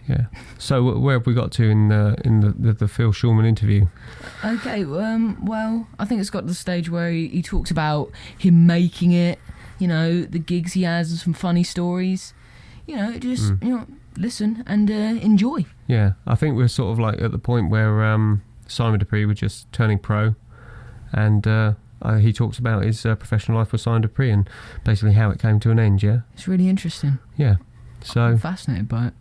Yeah. So where have we got to in the Phil Shulman interview? Okay, well, I think it's got to the stage where he talks about him making it, the gigs he has and some funny stories. Just, listen and enjoy. Yeah, I think we're sort of like at the point where Simon Dupree was just turning pro, and he talks about his professional life with Simon Dupree and basically how it came to an end, yeah? It's really interesting. Yeah. So I'm fascinated by it.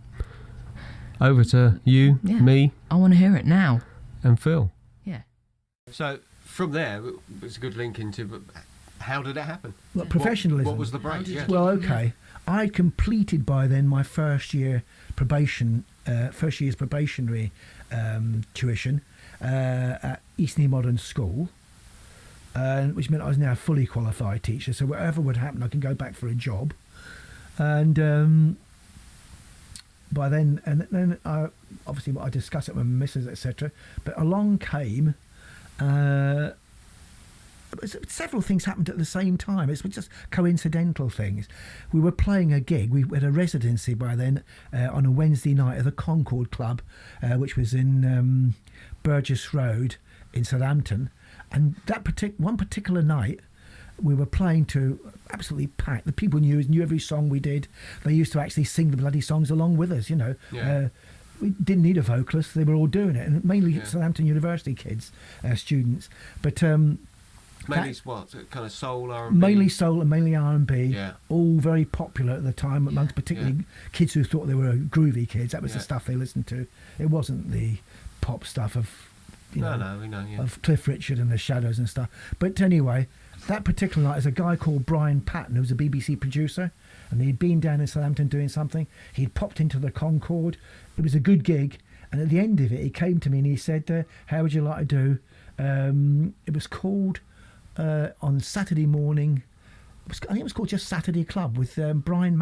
Over to you, me. I want to hear it now. And Phil. Yeah. So from there, it's a good link into, but how did it happen? What, professionalism? What was the break? Yeah. Well, okay. I'd completed by then my first year's probationary tuition at Eastney Modern School, which meant I was now a fully qualified teacher. So whatever would happen, I can go back for a job. And by then, I obviously I discussed it with my missus, etc. But along came. Several things happened at the same time. It was just coincidental things. We were playing a gig. We had a residency by then on a Wednesday night at the Concord Club, which was in Burgess Road in Southampton. And that one particular night, we were playing to absolutely packed. The people knew every song we did. They used to actually sing the bloody songs along with us, Yeah. We didn't need a vocalist. They were all doing it, and mainly Southampton University kids, students. But mainly what? Kind of soul, R&B? Mainly soul and mainly R&B. Yeah. All very popular at the time, amongst particularly kids who thought they were groovy kids. That was the stuff they listened to. It wasn't the pop stuff of, we know, of Cliff Richard and the Shadows and stuff. But anyway, that particular night, there's a guy called Brian Patton, who was a BBC producer, and he'd been down in Southampton doing something. He'd popped into the Concord. It was a good gig, and at the end of it, he came to me and he said, how would you like to do? It was called, on Saturday morning, I think it was called just Saturday Club with Brian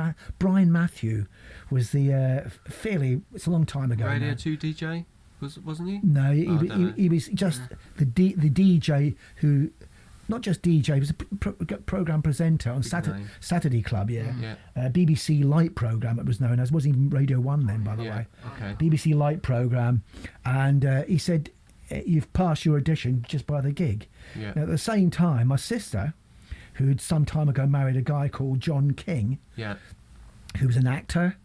Matthew was the it's a long time ago. Radio now. 2 DJ, wasn't he? No, he was just the DJ who, not just DJ, he was a programme presenter on Saturday Club, BBC Light programme it was known as. It wasn't even Radio 1 then, by the way. Okay. BBC Light programme, and he said, you've passed your audition just by the gig. Yeah. Now, at the same time, my sister, who'd some time ago married a guy called John King, who was an actor,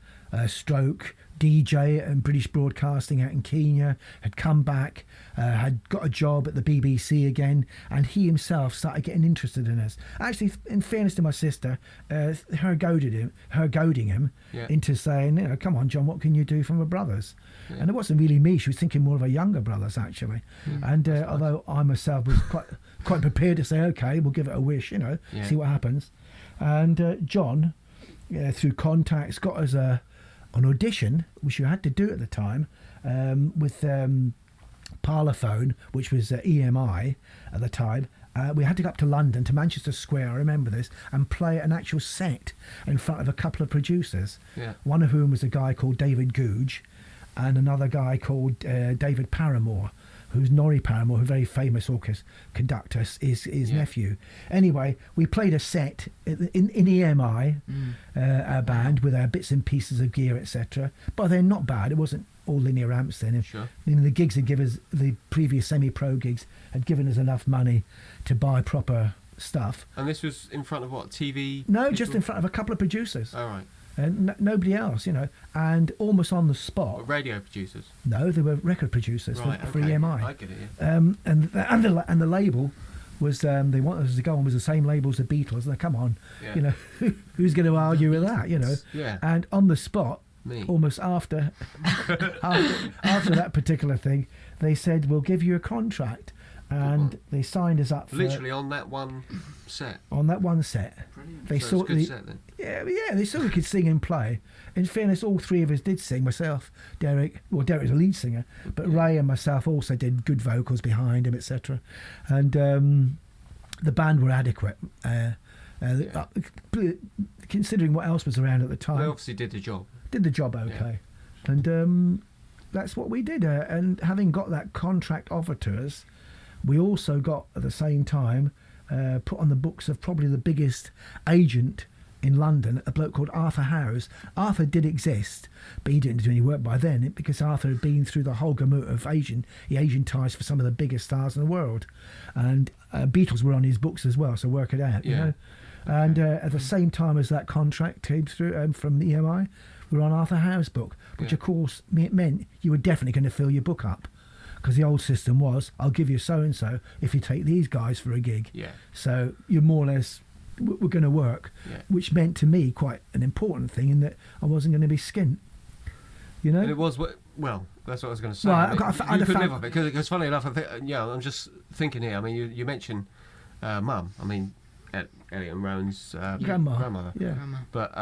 stroke DJ and British Broadcasting out in Kenya, had come back, had got a job at the BBC again, and he himself started getting interested in us. Actually, in fairness to my sister, her goading him into saying, come on, John, what can you do for my brothers? Yeah. And it wasn't really me. She was thinking more of her younger brothers, actually. And although I myself was quite prepared to say, okay, we'll give it a wish, see what happens. And John, through contacts, got us an audition, which you had to do at the time, with Parlophone, which was EMI at the time. We had to go up to London, to Manchester Square, I remember this, and play an actual set in front of a couple of producers, one of whom was a guy called David Googe, and another guy called David Paramore, who's Norrie Paramore, who very famous orchestra conductor, is his nephew. Anyway, we played a set in EMI, our band, with our bits and pieces of gear, etc. But they're not bad. It wasn't all linear amps then. Sure. The gigs had given us, the previous semi-pro gigs had given us enough money to buy proper stuff. And this was in front of what, TV? No, people? just in front of a couple of producers. All right. And nobody else, and almost on the spot. What, radio producers? No, they were record producers for EMI. I get it. Yeah. And the label was they wanted us to go on with the same label as the Beatles. And come on, who's going to argue with that? Yeah. And on the spot, me. Almost after that particular thing, they said, "We'll give you a contract." And they signed us up for literally on that one set. On that one set, brilliant. They saw good set then. Yeah, they saw we could sing and play. In fairness, all three of us did sing. Myself, Derek was the lead singer, but Ray and myself also did good vocals behind him, etc. And the band were adequate, considering what else was around at the time. They obviously did the job. Did the job okay, and that's what we did. And having got that contract offered to us, we also got, at the same time, put on the books of probably the biggest agent in London, a bloke called Arthur Howes. Arthur did exist, but he didn't do any work by then because Arthur had been through the whole gamut of Asian ties for some of the biggest stars in the world. And Beatles were on his books as well, so work it out, you know. And at the same time as that contract came through from the EMI, we were on Arthur Howes' book, which of course meant you were definitely going to fill your book up. Because the old system was, I'll give you so-and-so if you take these guys for a gig. Yeah. So you're more or less, we're going to work, which meant to me quite an important thing in that I wasn't going to be skint. You know? And it was, well, that's what I was going to say. Well, you could live off it. Because funny enough, I'm just thinking here, I mean, you mentioned Mum. I mean, Elliot and Rowan's grandmother. Yeah. But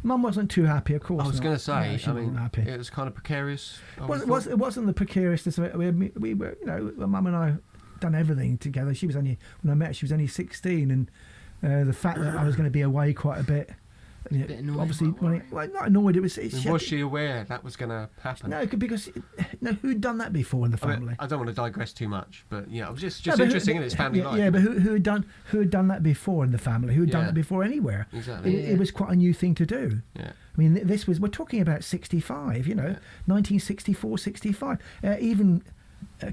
Mum wasn't too happy, of course. I was going to say, no, she wasn't happy. It was kind of precarious. It wasn't the precariousness of it. We were, you know, Mum and I done everything together. She was only, when I met her, she was only 16, and the fact that I was going to be away quite a bit. A bit annoyed. Obviously, not annoyed. It was. Was she aware that was going to happen? No, because who'd done that before in the family? I don't want to digress too much, but yeah, it was just interesting in its family life. Yeah, but who had done that before in the family? Who had done it before anywhere? Exactly. It was quite a new thing to do. Yeah. I mean, we're talking about 65. You know, 1964, 65. Even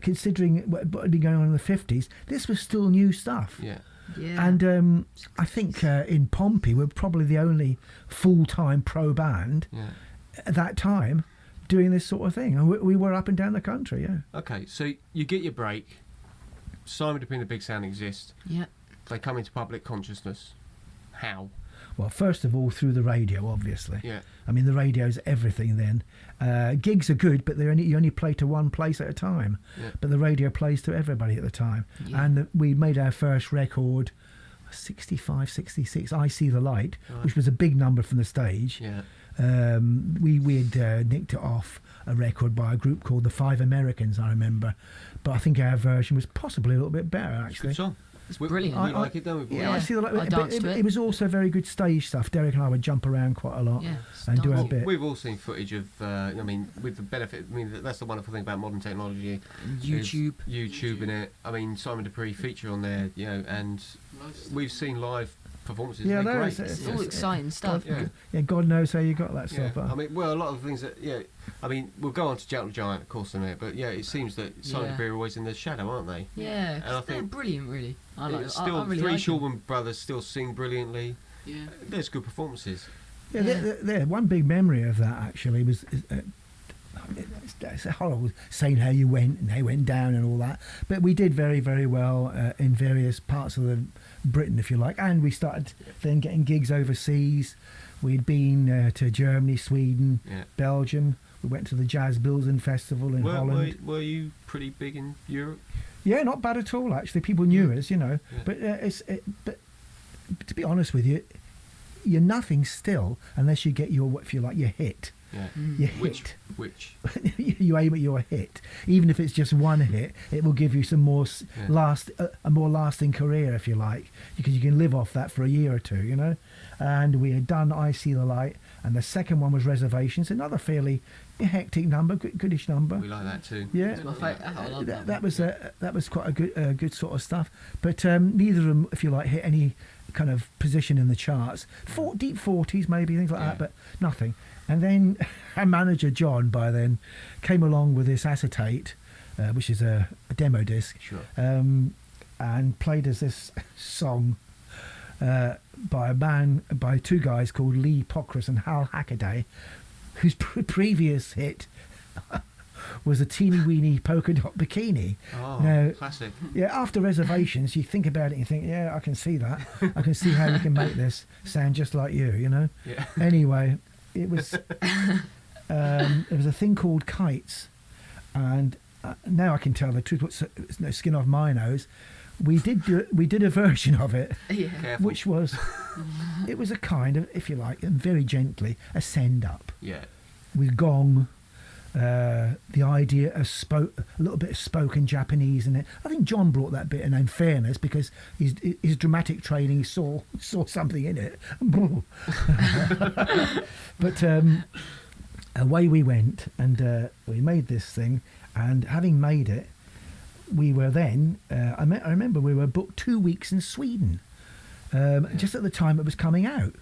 considering what had been going on in the 50s, this was still new stuff. Yeah. Yeah. And I think in Pompey we're probably the only full-time pro band at that time doing this sort of thing. And we were up and down the country, yeah. Okay, so you get your break. Simon Dupree and the Big Sound exist. Yeah. They come into public consciousness. How? Well, first of all, through the radio, obviously. Yeah. I mean, the radio's everything then. Gigs are good, but you only play to one place at a time. Yeah. But the radio plays to everybody at the time. Yeah. And we made our first record, 65, 66, I See the Light, which was a big number from the stage. Yeah. We had nicked it off a record by a group called the Five Americans, I remember. But I think our version was possibly a little bit better, actually. It's a good song. It's brilliant. We like it, don't we? Yeah, I See the Light. It was also very good stage stuff. Derek and I would jump around quite a lot and do our bit. We've all seen footage of, I mean, with the benefit, I mean, that's the wonderful thing about modern technology. YouTube in it. I mean, Simon Dupree feature on there, you know, and we've seen live performances. Yeah, they're great. It's all exciting stuff. God knows how you got that stuff. I mean, well, a lot of the things that, I mean, we'll go on to Jack the Giant, of course, in a minute, but it seems that Simon Dupree are always in the shadow, aren't they? Yeah, and I think they're brilliant, really. I like still, I really three like Shulman brothers still sing brilliantly. Yeah, there's good performances. Yeah, one big memory of that actually was. It's horrible saying how you went and how you went down and all that, but we did very, very well in various parts of Britain, if you like, and we started then getting gigs overseas. We'd been to Germany, Sweden, Belgium. We went to the Jazz Bilzen Festival in Holland. Were you pretty big in Europe? Yeah, not bad at all, actually. People knew us, you know. Yeah. But to be honest with you, you're nothing still unless you get your, if you like, your hit. Yeah. Your hit. Which? You aim at your hit. Even if it's just one hit, it will give you some more a more lasting career, if you like, because you can live off that for a year or two, you know. And we had done I See the Light, and the second one was Reservations, another fairly hectic number, goodish number. We like that too. Yeah, I love that was quite a good sort of stuff. But neither of them, if you like, hit any kind of position in the charts. Deep 40s maybe, things like that, but nothing. And then our manager John by then came along with this acetate, which is a demo disc, and played us this song by two guys called Lee Pockris and Hal Hackaday, whose previous hit was a teeny weeny polka dot bikini. Oh, now, classic. Yeah, after Reservations, you think about it and you think, I can see that. I can see how you can make this sound just like you know? Yeah. Anyway, it was a thing called Kites, and now I can tell the truth. It's no skin off my nose. We did a version of it, which was it was a kind of, if you like, very gently a send up. Yeah. With gong, the idea of a little bit of spoken Japanese in it. I think John brought that bit in fairness because his dramatic training saw something in it. But away we went, and we made this thing, and having made it, we were then, I remember we were booked 2 weeks in Sweden, just at the time it was coming out.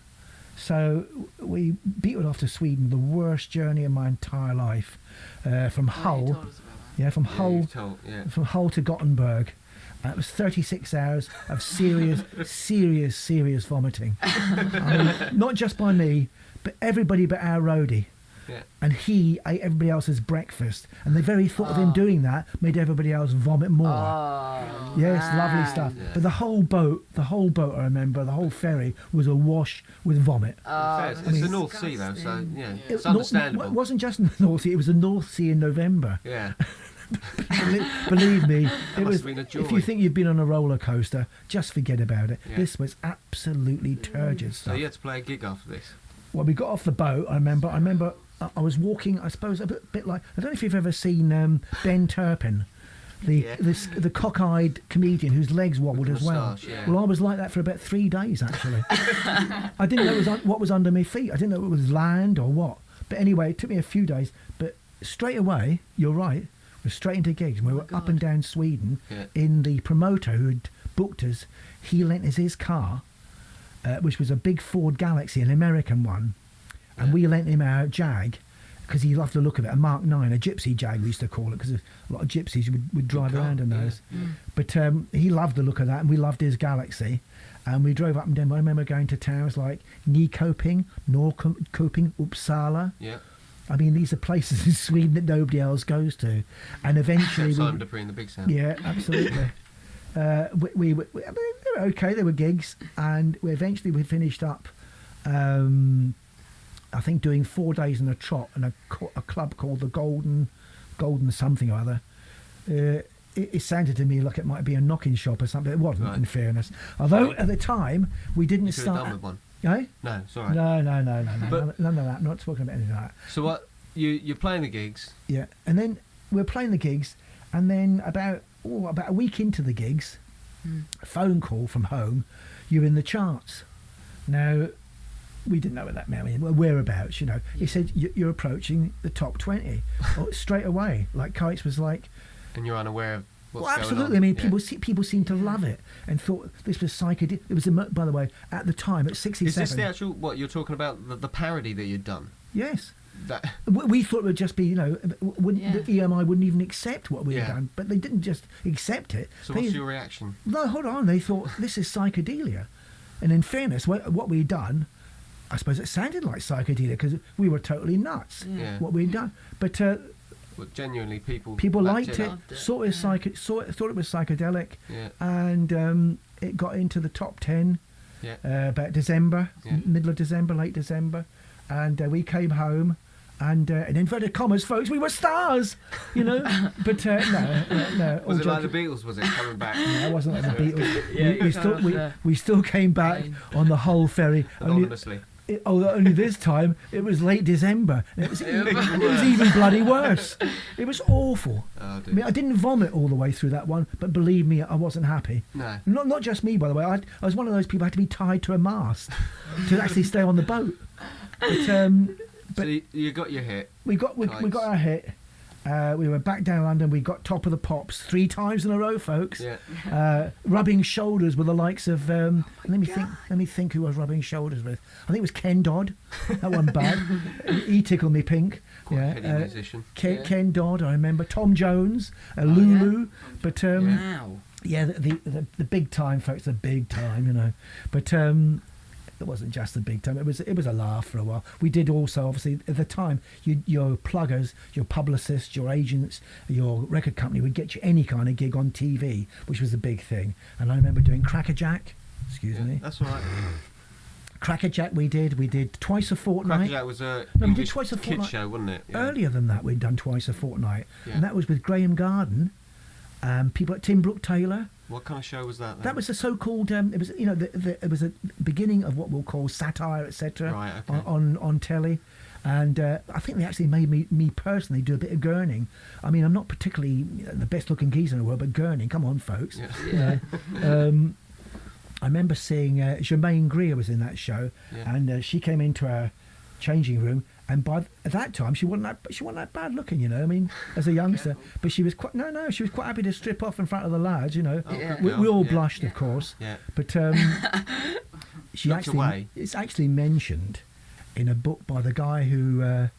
So we beetled off to Sweden, the worst journey of my entire life, from Hull. From Hull to Gothenburg. It was 36 hours of serious vomiting. I mean, not just by me, but everybody but our roadie. Yeah. And he ate everybody else's breakfast, and the very thought of him doing that made everybody else vomit more. Yes, lovely stuff. Yeah. But the whole boat, I remember, the whole ferry was awash with vomit. It's the North Sea though, so yeah, it's understandable. It wasn't just the North Sea; it was the North Sea in November. Yeah. Believe me, it was. If you think you've been on a roller coaster, just forget about it. Yeah. This was absolutely turgid stuff. So you had to play a gig after this. Well, we got off the boat. I remember I was walking. I suppose a bit like, I don't know if you've ever seen Ben Turpin, the cockeyed comedian whose legs wobbled as well. Yeah. Well, I was like that for about 3 days actually. I didn't know what was under my feet. I didn't know it was land or what. But anyway, it took me a few days. But straight away, you're right. We're straight into gigs. We were up and down Sweden. Yeah. In the promoter who had booked us, he lent us his car, which was a big Ford Galaxy, an American one, and we lent him our Jag because he loved the look of it, a Mark 9, a gypsy Jag we used to call it, because a lot of gypsies would drive around in those. Yeah. But he loved the look of that, and we loved his Galaxy. And we drove up and down. I remember going to towns like Nyköping, Norrköping, Uppsala. Yeah. I mean, these are places in Sweden that nobody else goes to, and eventually Simon Dupree in the big sound. Yeah, absolutely. we were, I mean, they were okay. They were gigs, and we finished up. I think doing 4 days in a trot in a club called the Golden something or other. It sounded to me like it might be a knocking shop or something. It wasn't, in fairness. Although at the time we didn't start. Done with one. Eh? No, it's all right. No. But none of that. I'm not talking about anything like that. So what? You're playing the gigs. Yeah, and then we're playing the gigs, and then about a week into the gigs, a phone call from home. You're in the charts. Now, we didn't know what that meant. Whereabouts, you know. He said you're approaching the top 20 straight away. Like Kites was like. And you're unaware of what's going on. Absolutely. I mean, people seem to love it and thought this was psychedelic. It was, by the way, at the time, at 67. Is this the actual, what you're talking about, the parody that you'd done? Yes. We thought it would just be, you know, the EMI wouldn't even accept what we had done, but they didn't just accept it. So what's your reaction? No, hold on. They thought, this is psychedelia. And in fairness, what we'd done, I suppose it sounded like psychedelia because we were totally nuts, what we'd done. But... genuinely, people liked it. Thought it was psychedelic, and it got into the top 10 about December, middle of December, late December, and we came home, and in inverted commas, folks, we were stars, you know. But no. Was it like the Beatles? Was it coming back? No, it wasn't like the Beatles. We still came back on the whole ferry anonymously. Only this time it was late December. It was even bloody worse. It was awful. Oh, I mean, I didn't vomit all the way through that one, but believe me, I wasn't happy. No. Not just me, by the way. I was one of those people who had to be tied to a mast to actually stay on the boat. But so you got your hit. We got our hit. We were back down London. We got Top of the Pops 3 times in a row, folks. Yeah. Rubbing shoulders with the likes of. Let me think who I was rubbing shoulders with. I think it was Ken Dodd. That one bad. He tickled me pink. Quite a heady musician. Ken Dodd. I remember Tom Jones, Lulu. But the big time, folks. The big time, you know. But it wasn't just a big time. It was a laugh for a while. We did also, obviously, at the time, your pluggers, your publicists, your agents, your record company would get you any kind of gig on TV, which was a big thing. And I remember doing Crackerjack. Excuse me. That's all right. Crackerjack we did twice a fortnight. Crackerjack was a English kid show, wasn't it? Yeah. Earlier than that, we'd done twice a fortnight. Yeah. And that was with Graham Garden, people like Tim Brooke Taylor. What kind of show was that then? That was a so-called. It was, you know, it was a beginning of what we'll call satire, etc. Right, okay. on telly, and I think they actually made me personally do a bit of gurning. I mean, I'm not particularly the best-looking geezer in the world, but gurning. Come on, folks. Yeah. I remember seeing Jermaine Greer was in that show, and she came into our changing room. And by that time, she wasn't that bad looking, you know. I mean, as a youngster, but she was quite she was quite happy to strip off in front of the lads, you know. We all blushed, of course. Yeah. But it's actually mentioned in a book by the guy who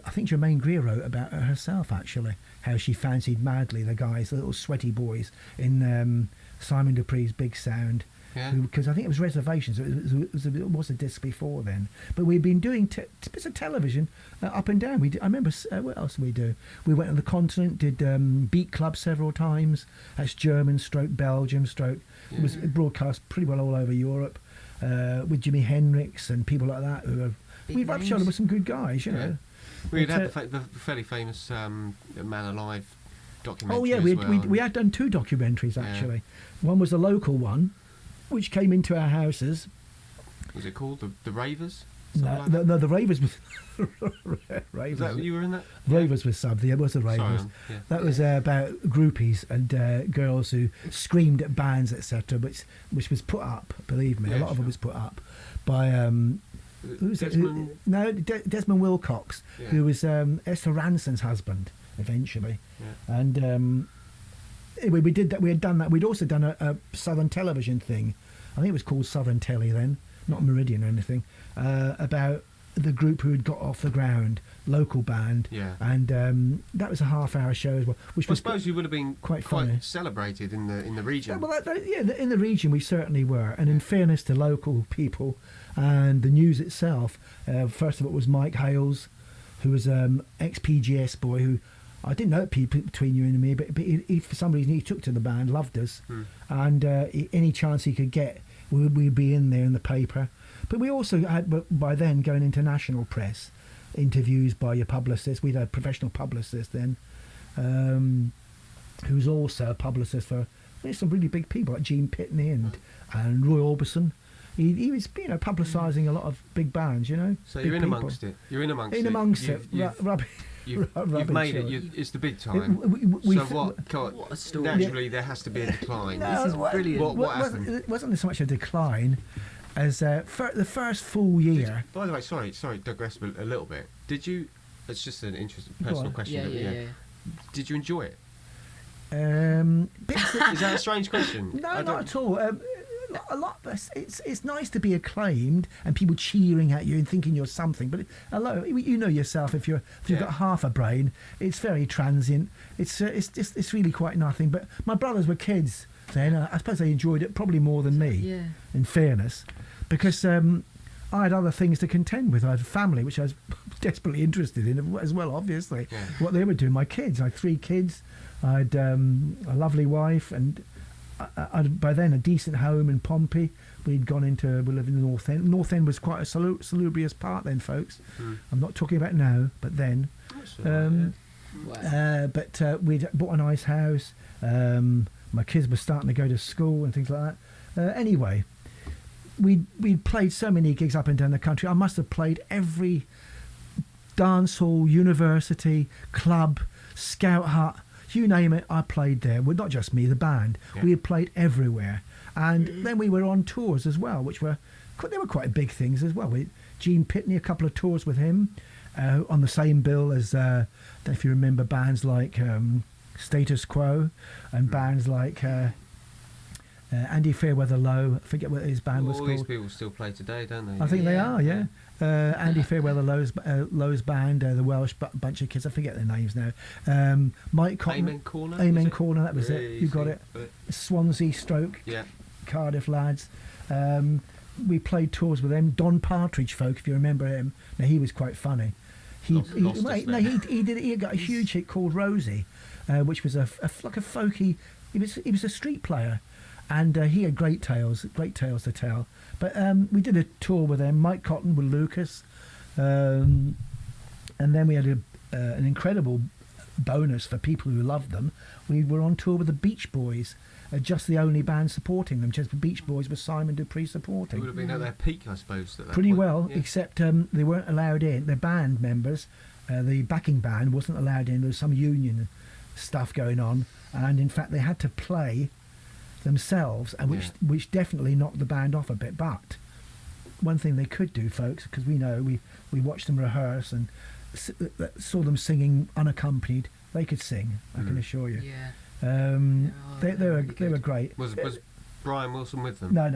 I think Germaine Greer wrote about her herself, actually, how she fancied madly the guys, the little sweaty boys in Simon Dupree's Big Sound. Yeah. Because I think it was Reservations. It was a disc before then. But we've been doing bits of television up and down. I remember, what else did we do? We went on the continent, did Beat Club several times. That's German / Belgium / It was broadcast pretty well all over Europe with Jimi Hendrix and people like that. We've rubbed shoulders with some good guys, you know. We'd had the fairly famous Man Alive documentary. Oh yeah, we had done 2 documentaries actually. One was a local one, which came into our houses. Was it called the Ravers? No, the Ravers was. Ravers. Was that, you were in that? Ravers was something. It was the Ravers. Sorry, that was about groupies and girls who screamed at bands, etc. Which was put up. Believe me, a lot of it was put up by. Who's Desmond? Desmond Wilcox, who was Esther Ranson's husband eventually, and. We did that. We had done that. We'd also done a Southern Television thing. I think it was called Southern Telly then, not Meridian or anything. About the group who had got off the ground, local band. Yeah. And that was a half-hour show as well. Which I suppose you would have been quite celebrated in the region. Well, in the region we certainly were. And in fairness to local people and the news itself, first of all it was Mike Hales, who was ex-PGS boy who. I didn't know it between you and me, but he for some reason he took to the band, loved us, and any chance he could get, we'd be in there in the paper. But we also had, by then, going into national press, interviews by your publicist. We'd had a professional publicist then, who was also a publicist for some really big people like Gene Pitney and Roy Orbison. He was, publicising a lot of big bands, So you're in amongst it. You're in amongst it. In amongst it. You've made it. It's the big time. So what a story. Naturally, there has to be a decline. No, this is brilliant. What happened? It wasn't so much a decline as the first full year. By the way, sorry, digress a little bit. Did you? It's just an interesting personal question. Yeah. Did you enjoy it? Is that a strange question? No, not at all. A lot. It's nice to be acclaimed and people cheering at you and thinking you're something. But hello, you know yourself. If you've got half a brain, it's very transient. It's really quite nothing. But my brothers were kids then. I suppose they enjoyed it probably more than me. Yeah. In fairness, because I had other things to contend with. I had a family which I was desperately interested in as well. Obviously, what they were doing. My kids. I had 3 kids. I had a lovely wife and. By then a decent home in Pompey. We lived in the North End. North End was quite a salubrious part then, folks. I'm not talking about now, but then. But we'd bought a nice house. My kids were starting to go to school and things like that. Anyway, we'd played so many gigs up and down the country. I must have played every dance hall, university, club, scout hut. You name it, I played there. Well, not just me, the band. Yeah. We had played everywhere. And then we were on tours as well, which were quite big things as well. Gene Pitney, a couple of tours with him, on the same bill as, I don't know if you remember bands like Status Quo and bands like Andy Fairweather Low. I forget what his band was called. All these people still play today, don't they? I think they are, yeah. Andy Fairweather Low's band, the Welsh bunch of kids, I forget their names now. Mike Cotton. Amen Corner, that was it. You got it. Swansea / Cardiff lads. We played tours with them. Don Partridge folk, if you remember him. Now he was quite funny. He got a huge hit called Rosie, which was like a folky. He was a street player. And he had great tales to tell. But we did a tour with them, Mike Cotton with Lucas. And then we had an incredible bonus for people who loved them. We were on tour with the Beach Boys, just the only band supporting them. Just the Beach Boys with Simon Dupree supporting. It would have been at their peak, I suppose. Pretty well, except they weren't allowed in. Their band members, the backing band, wasn't allowed in. There was some union stuff going on. And in fact, they had to play themselves, and which definitely knocked the band off a bit. But one thing they could do, folks, because we know we watched them rehearse and saw them singing unaccompanied. They could sing, I can assure you. They were great. Was Brian Wilson with them? No.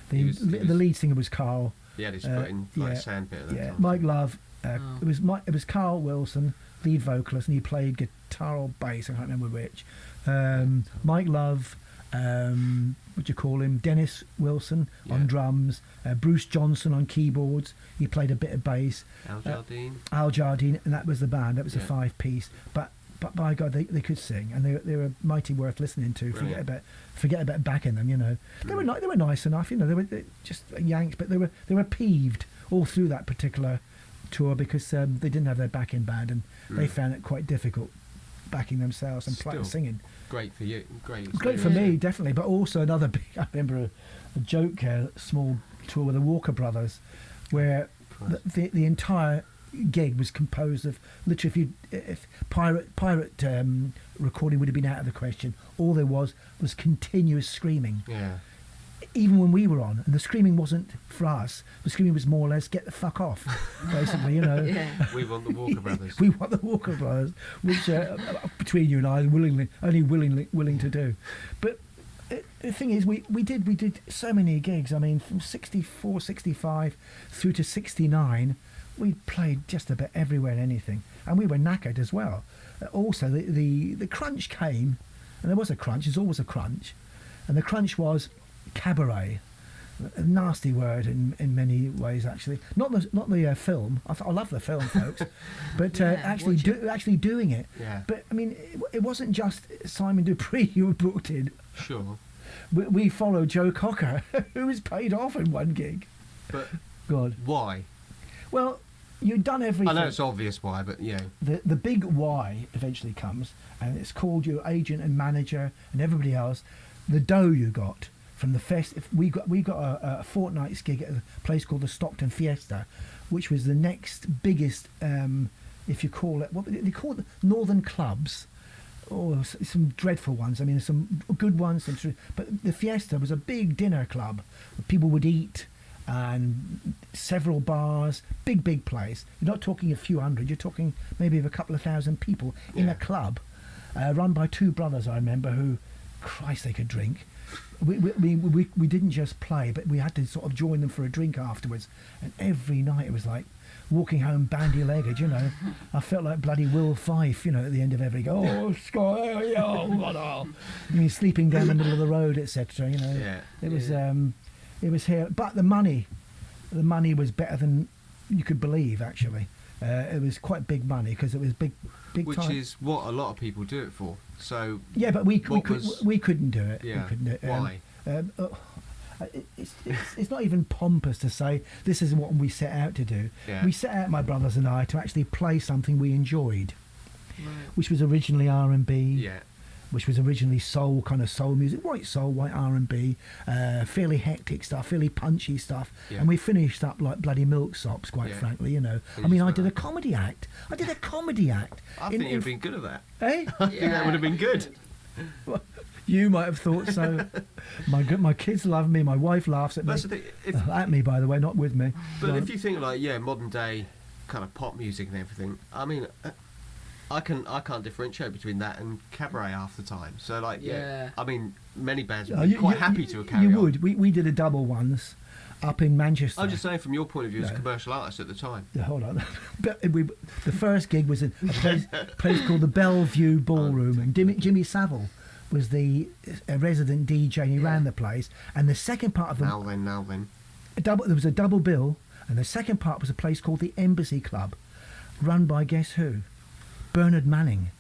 The lead singer was Carl. Yeah, he's put in like a sand bit. Yeah, Mike Love. It was Carl Wilson, lead vocalist, and he played guitar or bass. I can't remember which. Mike Love. What do you call him? Dennis Wilson on drums. Bruce Johnson on keyboards. He played a bit of bass. Al Jardine, and that was the band. That was a 5-piece. But by God, they could sing, and they were mighty worth listening to. Forget about backing them, you know. They were nice enough, you know. They were just Yanks, but they were peeved all through that particular tour because they didn't have their backing band, and they found it quite difficult backing themselves and singing. Great for you. Great for me, definitely. But also another big. I remember a joke, small tour with the Walker Brothers, where the entire gig was composed of literally, if pirate recording would have been out of the question, all there was continuous screaming. Yeah. Even when we were on, and the screaming wasn't for us. The screaming was more or less "get the fuck off," basically. You know. We want the Walker Brothers. We want the Walker Brothers, which between you and I, willing to do. But the thing is, we did so many gigs. I mean, from 64, 65 through to 69, we played just about everywhere and anything, and we were knackered as well. Also, the crunch came, and there was a crunch. There's always a crunch, and the crunch was cabaret. A nasty word in many ways, actually. Not the film. I love the film, folks, but actually doing it. Yeah. But I mean, it wasn't just Simon Dupree you were booked in. Sure. We followed Joe Cocker, who was paid off in one gig. But God, why? Well, you'd done everything. I know it's obvious why, but yeah. The big why eventually comes, and it's called your agent and manager and everybody else. The dough you got from the fest. We got a fortnight's gig at a place called the Stockton Fiesta, which was the next biggest, if you call it, what they call it, northern clubs. Oh, some dreadful ones. I mean, some good ones, but the Fiesta was a big dinner club. People would eat, and several bars, big place. You're not talking a few hundred. You're talking maybe of a couple of thousand people in a club, run by two brothers. I remember who, Christ, they could drink. We didn't just play, but we had to sort of join them for a drink afterwards. And every night it was like walking home bandy-legged, you know. I felt like bloody Will Fife, you know, at the end of every go. Oh, Scott, you mean, sleeping down the middle of the road, etc. You know, it was here. But the money was better than you could believe. Actually, it was quite big money because it was big Which time. is what a lot of people do it for. So yeah, but we couldn't do it. Yeah. We couldn't do it. Why? It's not even pompous to say this is what we set out to do. Yeah. We set out, my brothers and I, to actually play something we enjoyed, which was originally R&B, which was originally soul, kind of soul music, white soul, white R&B, fairly hectic stuff, fairly punchy stuff, and we finished up like bloody milksops, quite frankly, you know. I mean, I did a comedy act. I think you'd have been good at that. Eh? I think that would have been good. Well, you might have thought so. My kids love me. My wife laughs at me. That's the thing, at me, by the way, not with me. But if you think like modern day kind of pop music and everything, I mean, I can't differentiate between that and cabaret half the time. So like, I mean, many bands would be quite happy to carry on. You would. We did a double once up in Manchester. I'm just saying, from your point of view as a commercial artist at the time. Yeah, hold on. But the first gig was in a place called the Bellevue Ballroom, and Jimmy Savile was the resident DJ, and he ran the place. And the second part of the now then, there was a double bill, and the second part was a place called the Embassy Club, run by guess who? Bernard Manning.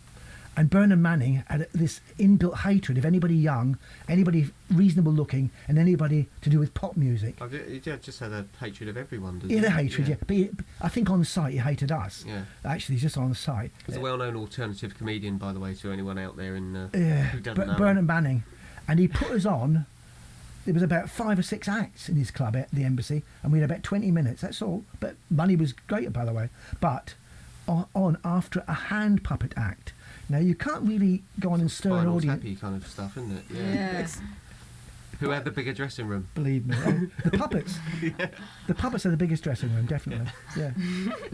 And Bernard Manning had this inbuilt hatred of anybody young, anybody reasonable looking, and anybody to do with pop music. He just had a hatred of everyone, doesn't he? He had a hatred, But I think on site he hated us. Yeah. Actually, just on site. He's a well-known alternative comedian, by the way, to anyone out there who doesn't know. Bernard Manning. And he put us on. There was about 5 or 6 acts in his club at the Embassy, and we had about 20 minutes, that's all. But money was great, by the way. But on after a hand puppet act. Now, you can't really go on and stir an audience. Happy kind of stuff, isn't it? Yeah. Who had the bigger dressing room? Believe me. The puppets. Yeah. The puppets are the biggest dressing room, definitely. Yeah.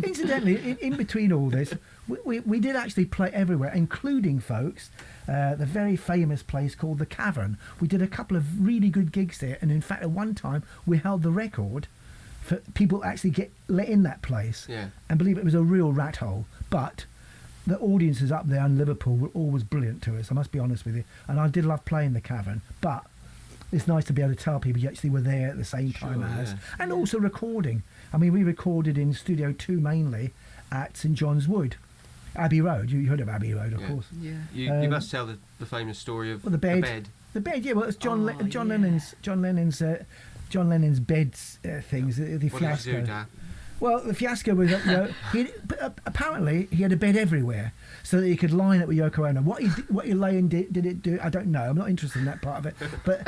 Incidentally, in between all this, we did actually play everywhere, including, folks, the very famous place called the Cavern. We did a couple of really good gigs there, and in fact, at one time, we held the record for people actually get let in that place. Yeah. And believe it was a real rat hole. But the audiences up there in Liverpool were always brilliant to us, I must be honest with you. And I did love playing the Cavern, but it's nice to be able to tell people you actually were there at the same time as. Yeah. And also recording. I mean, we recorded in Studio 2 mainly at St John's Wood, Abbey Road. You heard of Abbey Road, of course. Yeah. You must tell the famous story of the bed. The bed, yeah. Well, it's John Lennon's bed things. The what fiasco. Did you do, Dad? Well, the fiasco was that apparently he had a bed everywhere, so that he could line it with Yoko Ono. What he lay in did it do? I don't know. I'm not interested in that part of it. But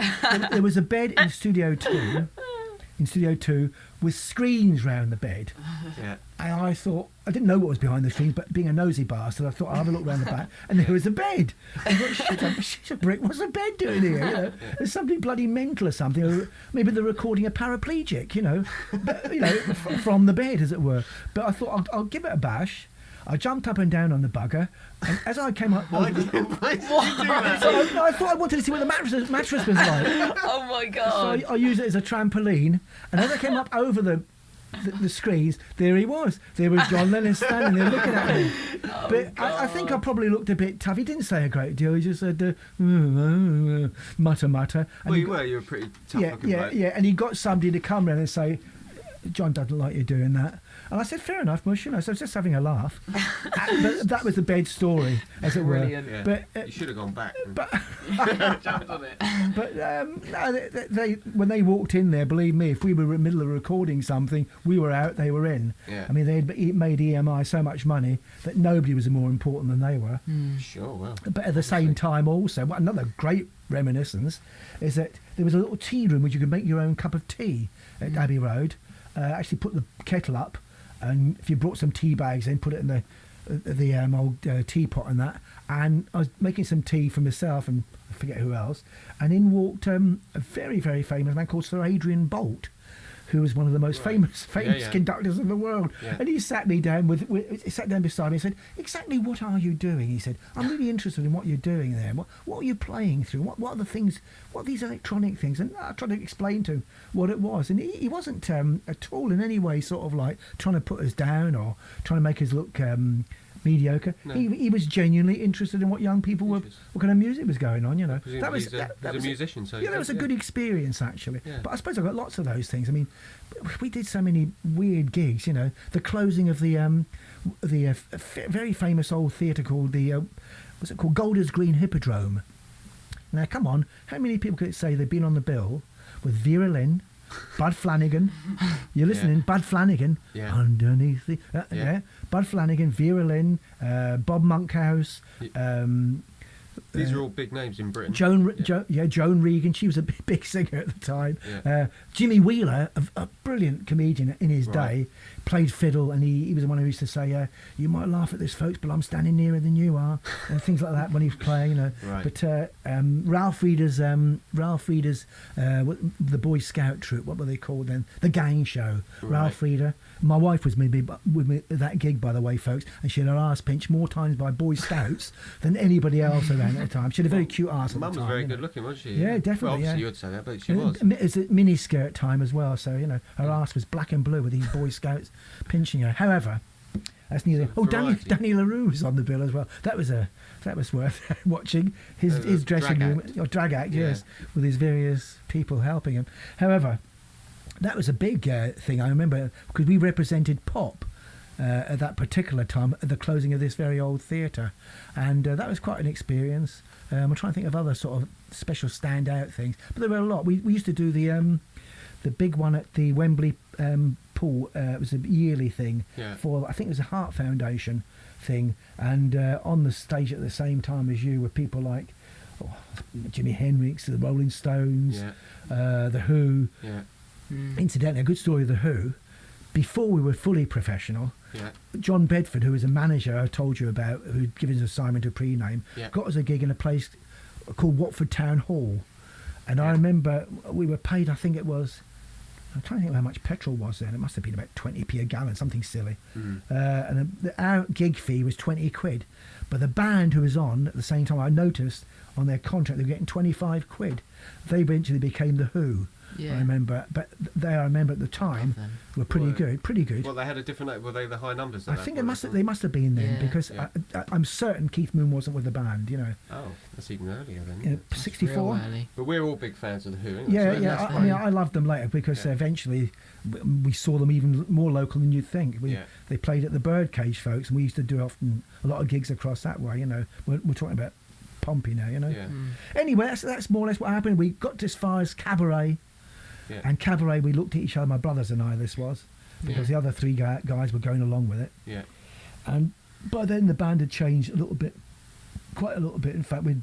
there was a bed in Studio 2. In Studio 2, with screens round the bed. Yeah. And I thought, I didn't know what was behind the screens, but being a nosy bastard, I thought I'll have a look round the back, and there was a bed. I thought, she's a brick, what's the bed doing here? You know, there's something bloody mental or something, or maybe they're recording a paraplegic, from the bed, as it were. But I thought, I'll give it a bash. I jumped up and down on the bugger, and as I came up... Why did you do that? So I thought I wanted to see what the mattress was like. Oh my God. So I used it as a trampoline, and as I came up over the screens, there he was. There was John Lennon standing there looking at me. But I think I probably looked a bit tough. He didn't say a great deal. He just said, mutter. And well, you were pretty tough looking bloke. Yeah, and he got somebody to come around and say, John doesn't like you doing that. And I said, fair enough, Mush, so I was just having a laugh. But that was the bed story, as it were. Yeah. But, you should have gone back. But, jumped on it. But when they walked in there, believe me, if we were in the middle of recording something, we were out, they were in. Yeah. I mean, they'd made EMI so much money that nobody was more important than they were. Sure, well. But at the same time also, another great reminiscence is that there was a little tea room where you could make your own cup of tea at Abbey Road. Actually put the kettle up, and if you brought some tea bags in, put it in the old teapot and that. And I was making some tea for myself and I forget who else. And in walked a very, very famous man called Sir Adrian Boult, who was one of the most famous conductors in the world. Yeah. And he sat me down he sat down beside me and said, exactly what are you doing? He said, I'm really interested in what you're doing there. What are you playing through? What are the things, what are these electronic things? And I tried to explain to him what it was. And he wasn't at all in any way sort of like trying to put us down or trying to make us look mediocre. No. He was genuinely interested in what young people what kind of music was going on, That was a musician, so that was a good experience actually. Yeah. But I suppose I got lots of those things. I mean, we did so many weird gigs, the closing of the very famous old theatre called what's it called, Golders Green Hippodrome. Now come on, how many people could say they've been on the bill with Vera Lynn, Bud Flanagan, you're listening, Bud Flanagan, underneath the... Bud Flanagan, Vera Lynn, Bob Monkhouse... These are all big names in Britain. Joan Regan, she was a big singer at the time. Yeah. Jimmy Wheeler, a brilliant comedian in his day, played fiddle, and he was the one who used to say, you might laugh at this, folks, but I'm standing nearer than you are, and things like that when he was playing, Right. But Ralph Reeder's the Boy Scout troop, what were they called then? The Gang Show. Right. Ralph Reeder. My wife was with me at that gig, by the way, folks, and she had her arse pinched more times by Boy Scouts than anybody else around at the time. She had a very cute arse at the time. Mum was very good looking, wasn't she? Yeah, definitely. Well, obviously you would say that, but she was. It's a mini skirt time as well, so her arse was black and blue with these Boy Scouts pinching her. However, that's neither. Danny LaRue was on the bill as well. That was worth watching. His dressing room, or drag act, yes, with his various people helping him. However, that was a big thing. I remember because we represented pop at that particular time at the closing of this very old theatre, and that was quite an experience. I'm trying to think of other sort of special standout things, but there were a lot. We used to do the big one at the Wembley pool. It was a yearly thing for, I think it was a Heart Foundation thing, and on the stage at the same time as you were people like Jimi Hendrix, the Rolling Stones, the Who. Yeah. Incidentally, a good story of the Who. Before we were fully professional, John Bedford, who was a manager I told you about, who'd given us assignment to prename, got us a gig in a place called Watford Town Hall. And I remember we were paid, I think it was, I'm trying to think how much petrol was then. It must have been about 20p a gallon, something silly. And our gig fee was 20 quid. But the band who was on at the same time, I noticed on their contract they were getting 25 quid. They eventually became The Who. Yeah. I remember, but I remember at the time were pretty good. Well, they had a different. Were they the high numbers? I think they must have been then because I'm certain Keith Moon wasn't with the band. You know. Oh, that's even earlier then. 64. But we're all big fans of the Who. Yeah. I mean, I loved them later because eventually we saw them even more local than you'd think. They played at the Birdcage, folks, and we used to do often a lot of gigs across that way. You know, we're talking about Pompey now. You know. Yeah. Anyway, that's more or less what happened. We got as far as Cabaret. Yeah. And Cabaret, we looked at each other, my brothers and I, this was, because the other three guys were going along with it. Yeah. And by then the band had changed quite a little bit. In fact, we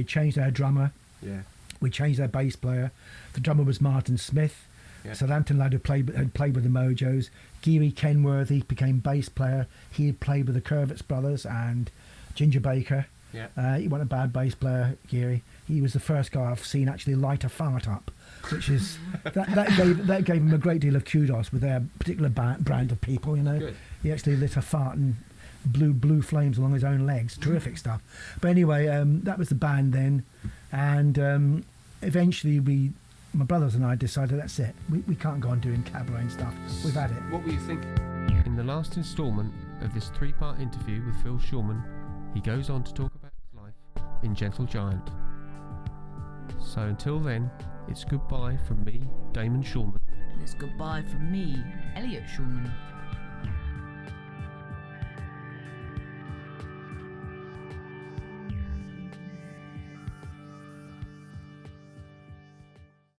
changed our drummer. Yeah. We changed our bass player. The drummer was Martin Smith. Yeah. Southampton lad who had played with the Mojos. Geary Kenworthy became bass player. He had played with the Curvitz brothers and Ginger Baker. Yeah. He wasn't a bad bass player, Geary. He was the first guy I've seen actually light a fart up, which is that gave him a great deal of kudos with their particular brand of people. You know, Good. He actually lit a fart and blew blue flames along his own legs. Terrific stuff. But anyway, that was the band then, and eventually my brothers and I decided that's it. We can't go on doing cabaret and stuff. We've had it. What were you thinking? In the last instalment of this 3-part interview with Phil Shulman, he goes on to talk about his life in Gentle Giant. So until then, it's goodbye from me, Damon Shulman. And it's goodbye from me, Elliot Shulman.